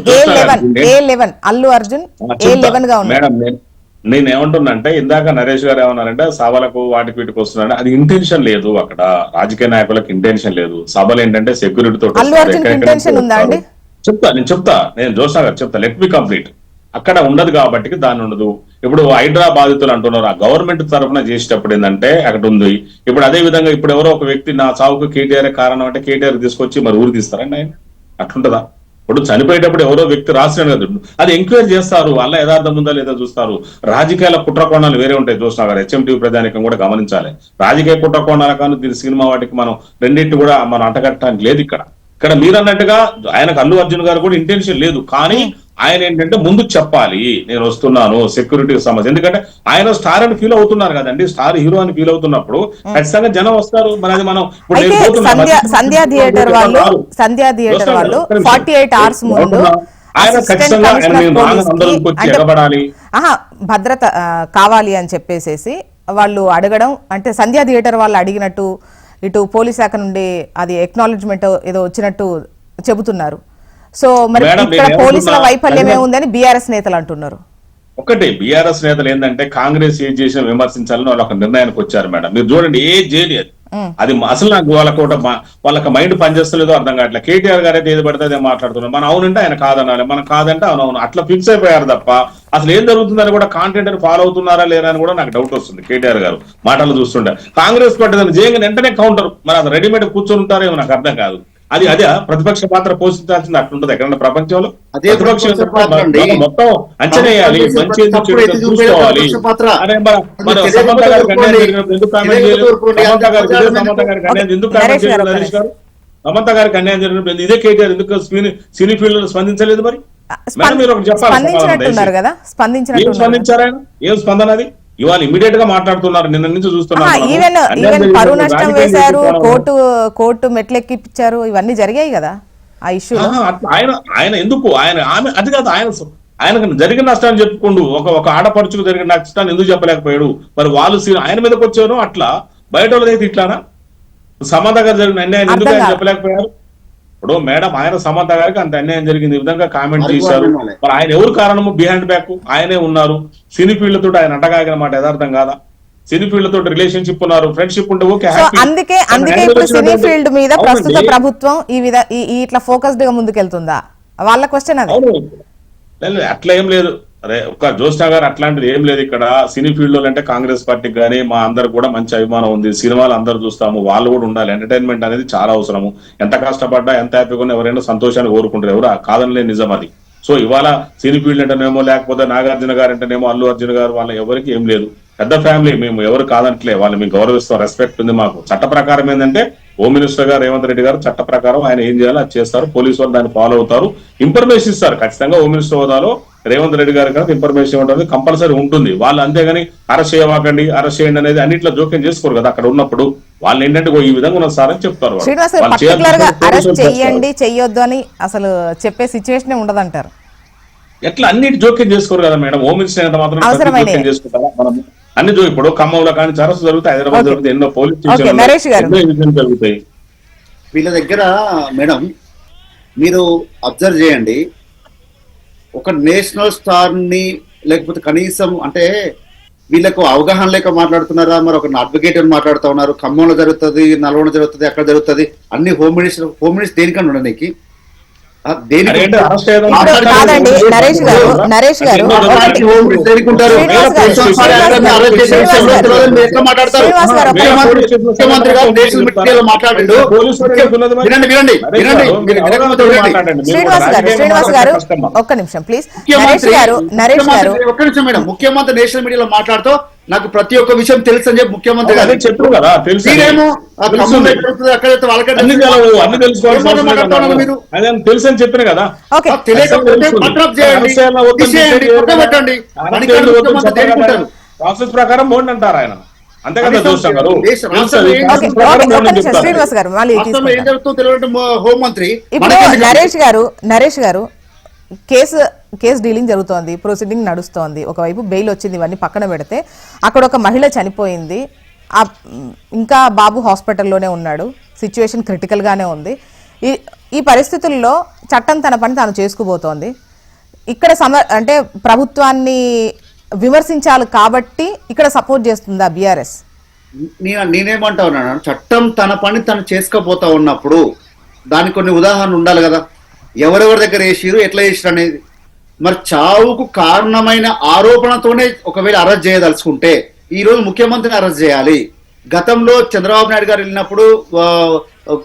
A11 అల్లు అర్జున్ A11 గా ఉన్నారు. నేను ఏమంటున్నా అంటే, ఇందాక నరేష్ గారు ఏమన్నారంటే సభలకు వాటికి వీటికి వస్తున్నారంటే అది ఇంటెన్షన్ లేదు. అక్కడ రాజకీయ నాయకులకు ఇంటెన్షన్ లేదు. సభలు ఏంటంటే సెక్యూరిటీతో చెప్తా నేను జోస్నా గారు చెప్తా, లెట్ మీ కంప్లీట్. అక్కడ ఉండదు కాబట్టి దాన్ని ఉండదు. ఇప్పుడు హైడ్రా బాధితులు అంటున్నారు, ఆ గవర్నమెంట్ తరఫున చేసేటప్పుడు ఏంటంటే అక్కడ ఉంది. ఇప్పుడు అదే విధంగా ఇప్పుడు ఎవరో ఒక వ్యక్తి నా చావుకు కేటీఆర్ కారణం అంటే కేటీఆర్ తీసుకొచ్చి మరి ఊరు తీస్తారండి ఆయన? అట్లుంటదా? ఇప్పుడు చనిపోయేటప్పుడు ఎవరో వ్యక్తి రాసినాడు కదా, అది ఎంక్వైరీ చేస్తారు, వాళ్ళ యథార్థం ఉందా లేదా చూస్తారు. రాజకీయాల కుట్రకోణాలు వేరే ఉంటాయి చూస్తున్నా గారు, HMTV ప్రజానికం కూడా గమనించాలి. రాజకీయ కుట్రకోణాలు కానీ దీని సినిమా వాటికి మనం రెండింటి కూడా మనం అంటగట్టడానికి లేదు. ఇక్కడ మీరు అన్నట్టుగా ఆయనకు అల్లు అర్జున్ గారు కూడా ఇంటెన్షన్ లేదు, కానీ ఆయన ఏంటంటే ముందు చెప్పాలి నేను వస్తున్నాను, సెక్యూరిటీ సమస్య. ఎందుకంటే ఆయన స్టార్ అని ఫీల్ అవుతున్నారు కదండి, స్టార్ హీరో అని ఫీల్ అవుతున్నప్పుడు ఖచ్చితంగా జనం వస్తారు. మరి అది మనం సంధ్యా థియేటర్ వాళ్ళు 48 hours ముందు భద్రత కావాలి అని చెప్పేసి వాళ్ళు అడగడం, అంటే సంధ్యా థియేటర్ వాళ్ళు అడిగినట్టు ఇటు పోలీస్ శాఖ నుండి అది ఎక్నాలెడ్జ్మెంట్ ఏదో వచ్చినట్టు చెబుతున్నారు. సో మరి ఇక్కడ పోలీసుల వైఫల్యం ఏముందని బీఆర్ఎస్ నేతలు అంటున్నారు. ఒకటి బీఆర్ఎస్ నేతలు ఏంటంటే కాంగ్రెస్ ఏం చేసిన విమర్శించాలని వాళ్ళు ఒక నిర్ణయానికి వచ్చారు మేడం. మీరు చూడండి, ఏ జైలు అది అసలు నాకు వాళ్ళకి మైండ్ పనిచేస్తలేదో అర్థం కావట్లేదు. కేటీఆర్ గారు అయితే ఏది పడితే అదే మాట్లాడుతున్నారు. మనం అవునంటే ఆయన కాదనాలి, మనం కాదంటే అవునవును, అట్లా ఫిక్స్ అయిపోయారు తప్ప అసలు ఏం జరుగుతుందని కూడా కాంటెంట్ ఫాలో అవుతున్నారా లేరా అని కూడా నాకు డౌట్ వస్తుంది. కేటీఆర్ గారు మాటలు చూస్తుంటే కాంగ్రెస్ పట్టేదని జయంగా వెంటనే కౌంటర్, మరి అది రెడీమేడ్ కూర్చొని ఉంటారేమో నాకు అర్థం కాదు. అదే ప్రతిపక్ష పాత్ర పోషించాల్సింది అట్లుంటది ఎక్కడన్నా ప్రపంచంలో. ప్రతిపక్షం మొత్తం అంచనా వేయాలి, మంచి చూసుకోవాలి. సమంత గారికి అన్యాయం జరిగినప్పుడు ఎందుకు కామెంట్ చేయలేదు? నరేష్ గారు సమంత గారికి అన్యాయం జరిగినప్పుడు ఇదే కేటీఆర్ ఎందుకు సినీ ఫీల్డ్ లో స్పందించలేదు? మరి మేడం మీరు ఒకటి చెప్పాలి, ఏం స్పందించారు ఆయన? ఏం స్పందన అది? ఇవాళ ఇమీడియట్ గా మాట్లాడుతున్నారు, నిన్న నుంచి చూస్తున్నారు. ఈవెన్ పరువు నష్టం వేశారు, కోర్టు మెట్లెక్కిచ్చారు, ఇవన్నీ జరిగాయి కదా ఆ ఇష్యూ. ఆయన ఎందుకు ఆమె అది కాదు, ఆయనకు జరిగిన నష్టాన్ని చెప్పుకుంటూ ఒక ఆడపడుచుకు జరిగిన నష్టాన్ని ఎందుకు చెప్పలేకపోయాడు? మరి వాళ్ళు ఆయన మీదకి వచ్చారు అట్లా, బయట వాళ్ళదైతే ఇట్లానా? సమంత గారు జరిగిన అన్యాయం ఎందుకు ఆయన చెప్పలేకపోయారు? ఇప్పుడు మేడం ఆయన సమంత గారికి అంత అన్యాయం జరిగింది, ఈ విధంగా కామెంట్ చేశారు. మరి ఆయన ఎవరు కారణము? బిహైండ్ బ్యాక్ ఆయనే ఉన్నారు. సినీ ఫీల్డ్ తోటి ఆయన అంటగాగిన మాట యథార్థం కాదా? సినీ ఫీల్డ్ తోటి రిలేషన్షిప్ ఉన్నారు, ఫ్రెండ్షిప్ ఉంటే ఓకే. అందుకే ఇప్పుడు సినీ ఫీల్డ్ మీద ప్రస్తుత ప్రభుత్వం ఇట్లా ఫోకస్డ్ గా ముందుకెళ్తుందా? వాళ్ళ క్వశ్చన్ అది. అట్లా ఏం లేదు. అరే ఒక జ్యోత్స్న గారు అట్లాంటిది ఏం లేదు. ఇక్కడ సినీ ఫీల్డ్ లో అంటే కాంగ్రెస్ పార్టీకి కానీ మా అందరు కూడా మంచి అభిమానం ఉంది. సినిమాలు అందరు చూస్తాము, వాళ్ళు కూడా ఉండాలి. ఎంటర్టైన్మెంట్ అనేది చాలా అవసరము. ఎంత కష్టపడ్డా ఎంత హ్యాపీగా ఉన్నా ఎవరైనా సంతోషాన్ని కోరుకుంటారు, ఎవరు కాదనిలే నిజం అది. సో ఇవాళ సినీ ఫీల్డ్ అంటేనేమో, లేకపోతే నాగార్జున గారు అంటేనేమో, అల్లు అర్జున్ గారు, వాళ్ళ ఎవరికి ఏం లేదు. పెద్ద ఫ్యామిలీ, మేము ఎవరు కాదంటలే, వాళ్ళు మేము గౌరవిస్తాం, రెస్పెక్ట్ ఉంది మాకు. చట్ట ప్రకారం ఏంటంటే హోమ్ మినిస్టర్ గారు రేవంత్ రెడ్డి గారు చట్ట ప్రకారం ఆయన ఏం చేయాలో అది చేస్తారు. పోలీసు వాళ్ళు దాన్ని ఫాలో అవుతారు, ఇన్ఫర్మేషన్ ఇస్తారు. ఖచ్చితంగా హోమ్ మినిస్టర్ హోదాలో రేవంత్ రెడ్డి గారి కనుక ఇన్ఫర్మేషన్ ఇవ్వడం కంపల్సరీ ఉంటుంది. వాళ్ళు అంతేగాని అరెస్ట్ చేయవాకండి, అరెస్ట్ చేయండి అనేది అన్నిట్లో జోక్యం చేసుకోరు కదా. అక్కడ ఉన్నప్పుడు వాళ్ళు ఏంటంటే ఈ విధంగా ఉన్న సార్ అని చెప్తారు. అరెస్ట్ చెయ్యండి చెయ్యొద్దు అని అసలు చెప్పే సిచ్యువేషన్ ఉండదంటారు. ఎట్లా అన్నిటి జోక్యం చేసుకోరు కదా మేడం. హోమ్ మినిస్టర్ అయినంత మాత్రం జోక్యం చేసుకుంటారా? మనం అన్ని ఇప్పుడు ఖమ్మంలో కానీ చరస్సు జరుగుతాయి, హైదరాబాద్ జరుగుతాయి, ఎన్నో పోలీస్ స్టేషన్ జరుగుతాయి. వీళ్ళ దగ్గర మేడం మీరు అబ్జర్వ్ చేయండి, ఒక నేషనల్ స్టార్ ని లేకపోతే కనీసం అంటే వీళ్ళకు అవగాహన లేక మాట్లాడుతున్నారా, మరి ఒక అడ్వకేట్ అని మాట్లాడుతూ ఉన్నారు. ఖమ్మంలో జరుగుతుంది, నల్గొండ జరుగుతుంది, అక్కడ జరుగుతుంది, అన్ని హోమ్ మినిస్టర్ దేనికన్నా ఉండడానికి కాదండి. నరేష్ గారు శ్రీనివాస్ గారు ఒక్క నిమిషం ప్లీజ్. నరేష్ గారు ఒక్క నిమిషం మేడం. ముఖ్యమంత్రి నేషనల్ మీడియాలో మాట్లాడుతూ నాకు ప్రతి ఒక్క విషయం తెలుసు అని చెప్పి ముఖ్యమంత్రి గారు చెప్పారు కదా. మీరేమో తెలుసు అని చెప్పిన కదా. ప్రాసెస్ ప్రకారం మోండి అంటారు ఆయన, అంతే కదా జ్యోత్స్న గారు. శ్రీనివాస్ గారు హోంమంత్రి నరేష్ గారు కేసు డీలింగ్ జరుగుతోంది, ప్రొసీడింగ్ నడుస్తోంది. ఒకవైపు బెయిల్ వచ్చింది, ఇవన్నీ పక్కన పెడితే అక్కడ ఒక మహిళ చనిపోయింది, ఇంకా బాబు హాస్పిటల్లోనే ఉన్నాడు, సిచ్యువేషన్ క్రిటికల్ గానే ఉంది. ఈ పరిస్థితుల్లో చట్టం తన పని తాను చేసుకుపోతోంది. ఇక్కడ అంటే ప్రభుత్వాన్ని విమర్శించాలి కాబట్టి ఇక్కడ సపోర్ట్ చేస్తుందా బీఆర్ఎస్? నేనేమంటా ఉన్నాను, చట్టం తన పని తను చేసుకోపోతా ఉన్నప్పుడు దానికి కొన్ని ఉదాహరణ ఉండాలి కదా. ఎవరెవరి దగ్గర వేసిరు, ఎట్లా వేసిరు అనేది. మరి చావుకు కారణమైన ఆరోపణతోనే ఒకవేళ అరెస్ట్ చేయదలుచుకుంటే ఈ రోజు ముఖ్యమంత్రిని అరెస్ట్ చేయాలి. గతంలో చంద్రబాబు నాయుడు గారు వెళ్ళినప్పుడు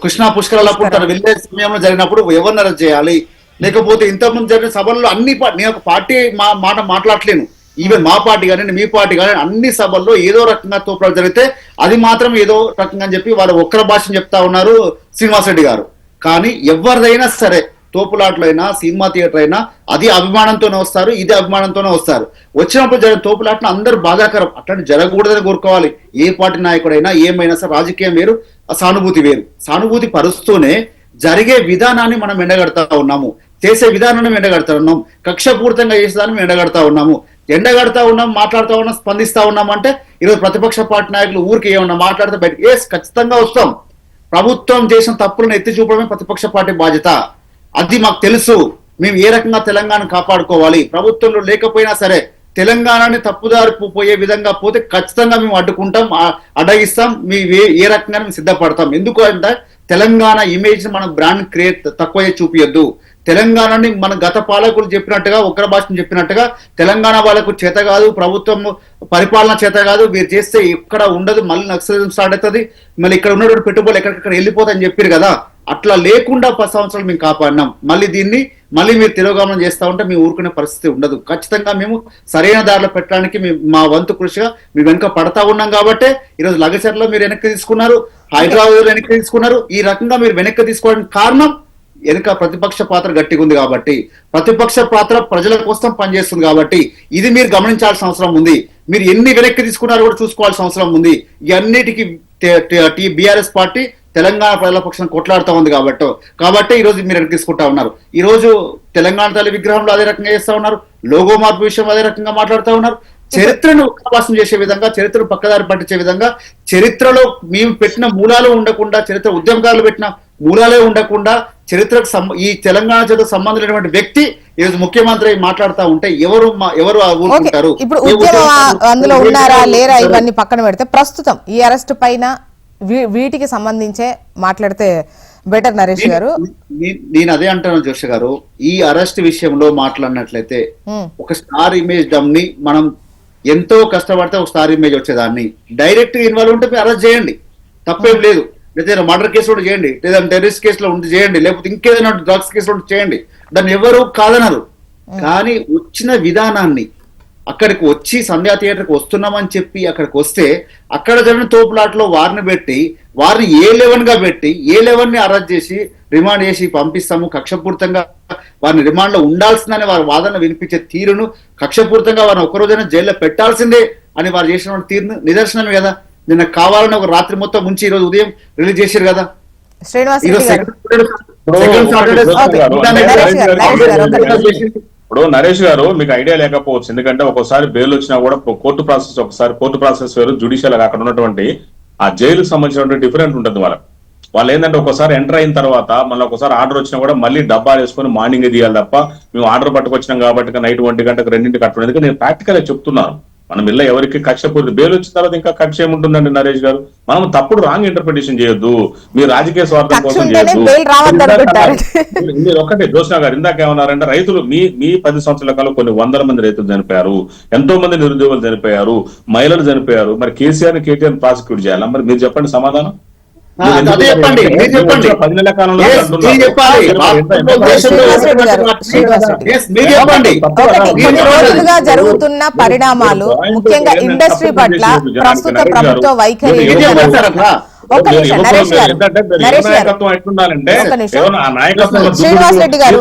కృష్ణా పుష్కరాలప్పుడు తను వెళ్ళే సమయంలో జరిగినప్పుడు ఎవరిని అరెస్ట్ చేయాలి? లేకపోతే ఇంతకుముందు జరిగిన సభల్లో అన్ని నేను ఒక పార్టీ మాట మాట్లాడలేను, ఈవెన్ మా పార్టీ కానీ మీ పార్టీ కానీ అన్ని సభల్లో ఏదో రకంగా తోపులాట జరిగితే అది మాత్రం ఏదో రకంగా అని చెప్పి వాళ్ళు ఒక్కర భాషను చెప్తా ఉన్నారు శ్రీనివాసరెడ్డి గారు. కానీ ఎవరిదైనా సరే తోపులాట్లు అయినా సినిమా థియేటర్ అయినా అది అభిమానంతోనే వస్తారు, ఇది అభిమానంతోనే వస్తారు. వచ్చినప్పుడు జరిగిన తోపులాట్లు అందరూ బాధాకరం, అట్లాంటి జరగకూడదని కోరుకోవాలి. ఏ పార్టీ నాయకుడైనా ఏమైనా సరే రాజకీయం వేరు, సానుభూతి వేరు. సానుభూతి పరుస్తూనే జరిగే విధానాన్ని మనం ఎండగడతా ఉన్నాము, చేసే విధానాన్ని ఎండగడతా ఉన్నాం, కక్షపూరితంగా చేసేదాన్ని ఎండగడతా ఉన్నాము, మాట్లాడుతూ ఉన్నాం, స్పందిస్తా ఉన్నాం. అంటే ఈరోజు ప్రతిపక్ష పార్టీ నాయకులు ఊరికి ఏమన్నా మాట్లాడితే బయటకు ఖచ్చితంగా వస్తాం. ప్రభుత్వం చేసిన తప్పులను ఎత్తి చూపడమే ప్రతిపక్ష పార్టీ బాధ్యత. అది మాకు తెలుసు. మేము ఏ రకంగా తెలంగాణ కాపాడుకోవాలి, ప్రభుత్వంలో లేకపోయినా సరే తెలంగాణని తప్పుదారి పోయే విధంగా పోతే ఖచ్చితంగా మేము అడ్డుకుంటాం, అడ్డగిస్తాం. ఏ రకంగా మేము సిద్ధపడతాం. ఎందుకు అంటే తెలంగాణ ఇమేజ్ మనం బ్రాండ్ క్రియేట్ తక్కువ చూపియొద్దు. తెలంగాణని మన గత పాలకులు చెప్పినట్టుగా ఉగ్ర భాషను చెప్పినట్టుగా తెలంగాణ వాళ్ళకు చేత కాదు, ప్రభుత్వం పరిపాలన చేత కాదు, మీరు చేస్తే ఇక్కడ ఉండదు, మళ్ళీ నక్సలిజం స్టార్ట్ అవుతుంది, మళ్ళీ ఇక్కడ ఉన్నటువంటి పెట్టుబడులు ఎక్కడికక్కడ వెళ్ళిపోతాయని చెప్పారు కదా. అట్లా లేకుండా 10 సంవత్సరాలు మేము కాపాడినాం. మళ్ళీ మీరు తిరోగమనం చేస్తా ఉంటే మేము ఊరుకునే పరిస్థితి ఉండదు. ఖచ్చితంగా మేము సరైన దారిలో పెట్టడానికి మా వంతు కృషిగా మీ వెనుక పడతా ఉన్నాం. కాబట్టి ఈరోజు లగచర్లో మీరు వెనక్కి తీసుకున్నారు, హైదరాబాద్ వెనక్కి తీసుకున్నారు. ఈ రకంగా మీరు వెనక్కి తీసుకోవడానికి కారణం వెనుక ప్రతిపక్ష పాత్ర గట్టిగా ఉంది కాబట్టి, ప్రతిపక్ష పాత్ర ప్రజల కోసం పనిచేస్తుంది కాబట్టి ఇది మీరు గమనించాల్సిన అవసరం ఉంది. మీరు ఎన్ని వెనక్కి తీసుకున్నారో కూడా చూసుకోవాల్సిన అవసరం ఉంది. ఈ అన్నిటికీ బీఆర్ఎస్ పార్టీ తెలంగాణ ప్రజల పక్షాన కొట్లాడుతూ ఉంది కాబట్టి ఈ రోజు మీరు తీసుకుంటా ఉన్నారు. ఈ రోజు తెలంగాణ తల్లి విగ్రహంలో అదే రకంగా చేస్తా ఉన్నారు, లోగో మార్పు విషయం అదే రకంగా మాట్లాడుతూ ఉన్నారు. చరిత్రను ఉపవాసం చేసే విధంగా, చరిత్రను పక్కదారి పట్టించే విధంగా, చరిత్రలో మేము పెట్టిన మూలాలు ఉండకుండా, చరిత్ర ఉద్యమకారులు పెట్టిన మూలాలే ఉండకుండా చరిత్రకు ఈ తెలంగాణ చరిత్ర సంబంధం లేనటువంటి వ్యక్తి ఈరోజు ముఖ్యమంత్రి మాట్లాడుతూ ఉంటే ఎవరు ఊరుకుంటారు? ఇప్పుడు ఉద్యమం అందులో ఉన్నారా లేరా ఇవన్నీ పక్కన పెడితే ప్రస్తుతం ఈ అరెస్ట్ పైన వీటికి సంబంధించే మాట్లాడితే బెటర్. నరేష్ గారు, నేను అదే అంటాను జోషి గారు, ఈ అరెస్ట్ విషయంలో మాట్లాడినట్లయితే ఒక స్టార్ ఇమేజ్ డమ్ ని మనం ఎంతో కష్టపడితే ఒక స్టార్ ఇమేజ్ వచ్చేదాన్ని డైరెక్ట్ ఇన్వాల్వ్ ఉంటే మీరు అరెస్ట్ చేయండి, తప్పేం లేదు. లేదా మర్డర్ కేసులో చేయండి, లేదా టెర్రరిస్ట్ కేసులో ఉండి చేయండి, లేకపోతే ఇంకేదైనా డ్రగ్స్ కేసులో చేయండి, దాన్ని ఎవరు కాదనరు. కానీ వచ్చిన విధానాన్ని, అక్కడికి వచ్చి సంధ్యా థియేటర్కి వస్తున్నామని చెప్పి అక్కడికి వస్తే అక్కడ జరిగిన తోపులాట్లో వారిని పెట్టి వారిని A11 గా పెట్టి A11 ని అరెస్ట్ చేసి రిమాండ్ చేసి పంపిస్తాము, కక్షపూరితంగా వారిని రిమాండ్ లో ఉండాల్సిందని వారి వాదన వినిపించే తీరును, కక్షపూరితంగా వారిని ఒకరోజైనా జైల్లో పెట్టాల్సిందే అని వారు చేసిన తీరును నిదర్శనమే కదా. నిన్న కావాలని ఒక రాత్రి మొత్తం ముంచి ఈ రోజు ఉదయం రిలీజ్ చేశారు కదా. ఇప్పుడు నరేష్ గారు మీకు ఐడియా లేకపోవచ్చు, ఎందుకంటే ఒక్కోసారి బెయిల్ వచ్చినా కూడా కోర్టు ప్రాసెస్ వేరు, జ్యుడిషియల్ అక్కడ ఉన్నటువంటి ఆ జైలుకు సంబంధించినటువంటి డిఫరెంట్ ఉంటుంది వాళ్ళు ఏంటంటే ఒకసారి ఎంటర్ అయిన తర్వాత మళ్ళీ ఒకసారి ఆర్డర్ వచ్చినా కూడా మళ్ళీ డబ్బా వేసుకొని మార్నింగ్ తీయాలి తప్ప మేము ఆర్డర్ పట్టుకొచ్చినాం కాబట్టి నైట్ 1 గంటకు 2 కట్టడం. ఎందుకంటే నేను ప్రాక్టికల్ చెప్తున్నాను, మనం ఇలా ఎవరికి కక్ష పూర్తి బెయిల్ వచ్చిన తర్వాత ఇంకా కక్ష ఏముంటుందండి నరేష్ గారు? మనం తప్పుడు రాంగ్ ఇంటర్ప్రిటేషన్ చేయొద్దు, మీరు రాజకీయ స్వార్థం కోసం చేయొద్దు. ఒకటే జోష్నా గారు ఇందాక ఏమన్నారంటే రైతులు మీ 10 సంవత్సరాల కాలం కొన్ని 100 మంది రైతులు చనిపోయారు, ఎంతో మంది నిరుద్యోగులు చనిపోయారు, మహిళలు చనిపోయారు. మరి కేసీఆర్ కేటీఆర్ ప్రాసిక్యూట్ చేయాలా? మరి మీరు చెప్పండి సమాధానం. కొన్ని రోజులుగా జరుగుతున్న పరిణామాలు, ముఖ్యంగా ఇండస్ట్రీ పట్ల ప్రస్తుత ప్రభుత్వ వైఖరి. శ్రీనివాస్ రెడ్డి గారు,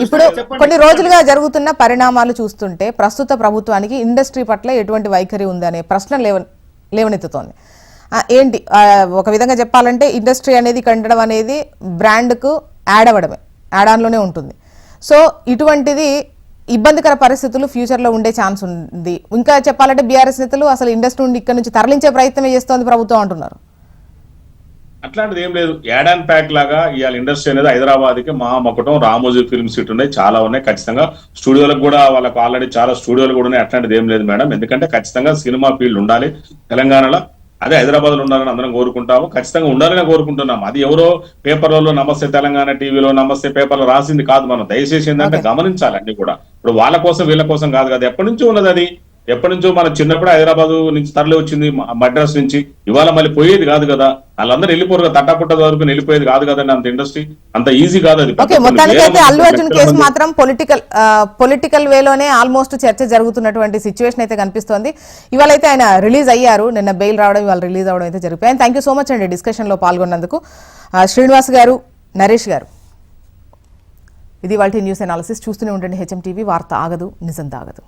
ఇప్పుడు కొన్ని రోజులుగా జరుగుతున్న పరిణామాలు చూస్తుంటే ప్రస్తుత ప్రభుత్వానికి ఇండస్ట్రీ పట్ల ఎటువంటి వైఖరి ఉందనే ప్రశ్న లేవనెత్తుతోంది. ఏంటి ఒక విధంగా చెప్పాలంటే ఇండస్ట్రీ అనేది కండడం అనేది బ్రాండ్కు యాడ్ ఆన్లోనే ఉంటుంది. సో ఇటువంటిది ఇబ్బందికర పరిస్థితులు ఫ్యూచర్లో ఉండే ఛాన్స్ ఉంది. ఇంకా చెప్పాలంటే బీఆర్ఎస్ నేతలు అసలు ఇండస్ట్రీ నుండి ఇక్కడ నుంచి తరలించే ప్రయత్నమే చేస్తోంది ప్రభుత్వం అంటున్నారు. అట్లాంటిది ఏం లేదు, యాడ్ అండ్ ప్యాక్ లాగా ఇవాళ ఇండస్ట్రీ అనేది హైదరాబాద్ కి మహామకుటం, రామోజీ ఫిల్మ్ సిటీ ఉన్నాయి, చాలా ఉన్నాయి. ఖచ్చితంగా స్టూడియోలకు కూడా వాళ్ళకు ఆల్రెడీ చాలా స్టూడియోలు కూడా ఉన్నాయి. అట్లాంటిది ఏం లేదు మేడం, ఎందుకంటే ఖచ్చితంగా సినిమా ఫీల్డ్ ఉండాలి తెలంగాణలో. అదే హైదరాబాద్ లో ఉండాలని అందరం కోరుకుంటాము, ఖచ్చితంగా ఉండాలని కోరుకుంటున్నాము. అది ఎవరో పేపర్లలో నమస్తే తెలంగాణ టీవీలో నమస్తే పేపర్లో రాసింది కాదు. మనం దయచేసి ఏంటంటే గమనించాలి అన్ని కూడా. ఇప్పుడు వాళ్ళ కోసం వీళ్ళ కోసం కాదు కదా, ఎప్పటి నుంచో ఉన్నది అది. ఎప్పటి నుంచో మన చిన్నప్పుడు హైదరాబాద్ నుంచి తరలి వచ్చింది, మద్రాస్ నుంచి. ఇవాళ మళ్ళీ పోయేది కాదు కదా, వాళ్ళందరూ వెళ్ళిపోరు కదా, తట్టపుట్ట వరకు వెళ్ళిపోయేది కాదు కదండి. అంత ఇండస్ట్రీ అంత ఈజీ కాదు అది. మొత్తానికైతే అల్లు అర్జున్ కేసు మాత్రం పొలిటికల్ వేలోనే ఆల్మోస్ట్ చర్చ జరుగుతున్నటువంటి సిచ్యువేషన్ అయితే కనిపిస్తోంది. ఇవాళ అయితే ఆయన రిలీజ్ అయ్యారు, నిన్న బెయిల్ రావడం, ఇవాళ రిలీజ్ అవడం అయితే జరిపాయి. థ్యాంక్ యూ సో మచ్ అండి డిస్కషన్ లో పాల్గొన్నందుకు. శ్రీనివాస్ గారు, నరేష్ గారు, ఇది వాళ్ళ న్యూస్ అనాలిసిస్. చూస్తూనే ఉండండి HM TV, వార్త ఆగదు, నిజం దాగదు.